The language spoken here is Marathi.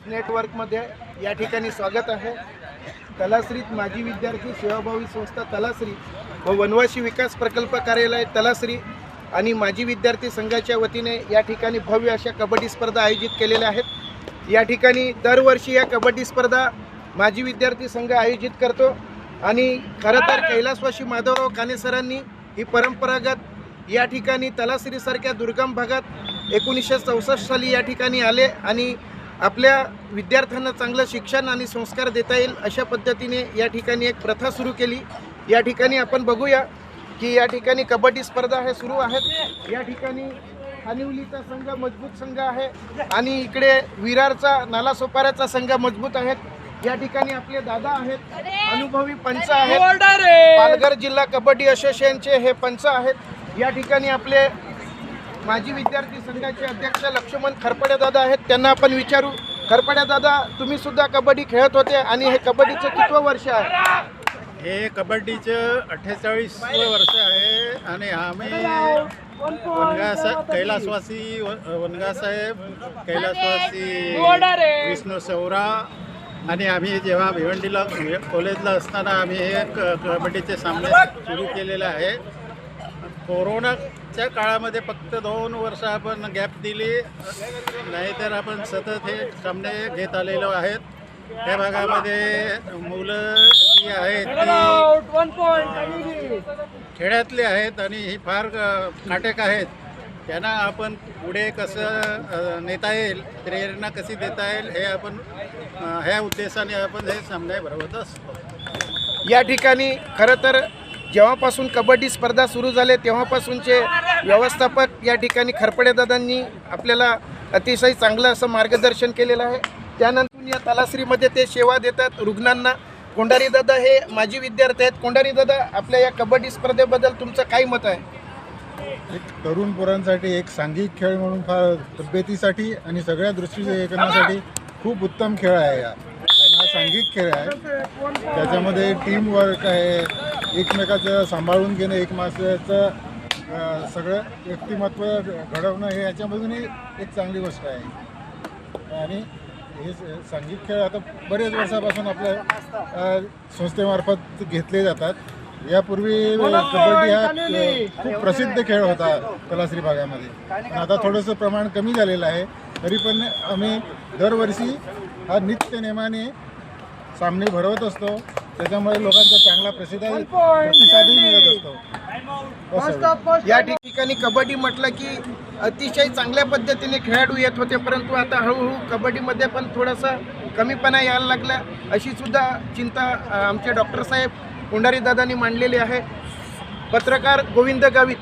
नेटवर्कमध्ये या ठिकाणी स्वागत आहे। तलासरीत माजी विद्यार्थी सेवाभावी संस्था तलासरी व वनवासी विकास प्रकल्प कार्यालय तलासरी आणि माजी विद्यार्थी संघाच्या वतीने या ठिकाणी भव्य अशा कबड्डी स्पर्धा आयोजित केलेल्या आहेत। या ठिकाणी दरवर्षी या कबड्डी स्पर्धा माजी विद्यार्थी संघ आयोजित करतो आणि खरं तर कैलासवासी माधवराव काने सरांनी ही परंपरागत या ठिकाणी तलासरीसारख्या दुर्गम भागात 1964 साली या ठिकाणी आले आणि आपल्या विद्यार्थ्यांना चांगलं शिक्षण आणि संस्कार देता येईल अशा पद्धतीने या ठिकाणी एक प्रथा सुरू केली। या ठिकाणी आपण बघूया की या ठिकाणी कबड्डी स्पर्धा हे सुरू आहेत। या ठिकाणी खानिवलीचा संघ मजबूत संघ आहे आणि इकडे विरारचा नालासोपाऱ्याचा संघ मजबूत आहेत। या ठिकाणी आपले दादा आहेत, अनुभवी पंच आहेत, पालघर जिल्हा कबड्डी असोसिएशनचे हे पंच आहेत। या ठिकाणी आपले माजी विद्यार्थी संघाचे अध्यक्ष लक्ष्मण खरपडे दादा आहेत, त्यांना आपण विचारू। खरपडे दादा, तुम्ही सुद्धा कबड्डी खेळत होते आणि हे कबड्डीचं कितवं वर्ष आहे? हे कबड्डीचं 48वं वर्ष आहे आणि आम्ही कैलासवासी वनगासाहेब, कैलासवासी विष्णू सौरा आणि आम्ही जेव्हा भिवंडीला कॉलेजला असताना आम्ही हे कबड्डीचे सामने सुरू केलेले आहे। कोरोनाच्या काळामध्ये फक्त 2 वर्ष आपण गॅप दिली, नाहीतर आपण सतत हे सामने घेत आलेलो आहेत। या भागामध्ये मुलं जी आहेत ती खेड्यातली आहेत आणि ही फार काटेक आहेत। त्यांना आपण पुढे कसं नेता येईल, प्रेरणा कशी देता येईल हे आपण ह्या उद्देशाने आपण हे सामने भरवत असतो। या ठिकाणी खरं तर जेव्हापासून कबड्डी स्पर्धा सुरू झाले तेव्हापासूनचे व्यवस्थापक या ठिकाणी खरपडे दादांनी आपल्याला अतिशय चांगलं असं मार्गदर्शन केलेलं आहे। त्यानंतर या तलासरीमध्ये ते सेवा देतात रुग्णांना। कोंडारी दादा हे माजी विद्यार्थी आहेत। कोंडारी दादा, आपल्या या कबड्डी स्पर्धेबद्दल तुमचं काय मत आहे? एक तरुण पोरांसाठी एक सांघिक खेळ म्हणून फार तब्येतीसाठी आणि सगळ्या दृष्टिकोनासाठी खूप उत्तम खेळ आहे। हा सांघिक खेळ आहे, त्याच्यामध्ये टीम वर्क आहे, एकमेकाचं सांभाळून घेणं, एकमेकाचं सगळं व्यक्तिमत्व घडवणं हे याच्यामधूनही एक चांगली गोष्ट आहे। आणि हे सांघिक खेळ आता बरेच वर्षापासून आपल्या संस्थेमार्फत घेतले जातात। यापूर्वी कबड्डी हा खूप प्रसिद्ध खेळ होता तलासरी भागामध्ये, आता थोडंसं प्रमाण कमी झालेलं आहे। तरी पण आम्ही दरवर्षी हा नित्य नेमाने सामने भरवत असतो, त्याच्यामुळे लोकांचा चांगला प्रतिसादही मिळत असतो। या ठिकाणी कबड्डी म्हटलं की अतिशय चांगल्या पद्धतीने खेळाडू येत होते, परंतु आता हळूहळू कबड्डीमध्ये पण थोडासा कमीपणा यायला लागला, अशी सुद्धा चिंता आमचे डॉक्टर साहेब कोंडारी दादांनी मांडलेली आहे। पत्रकार गोविंद गावित,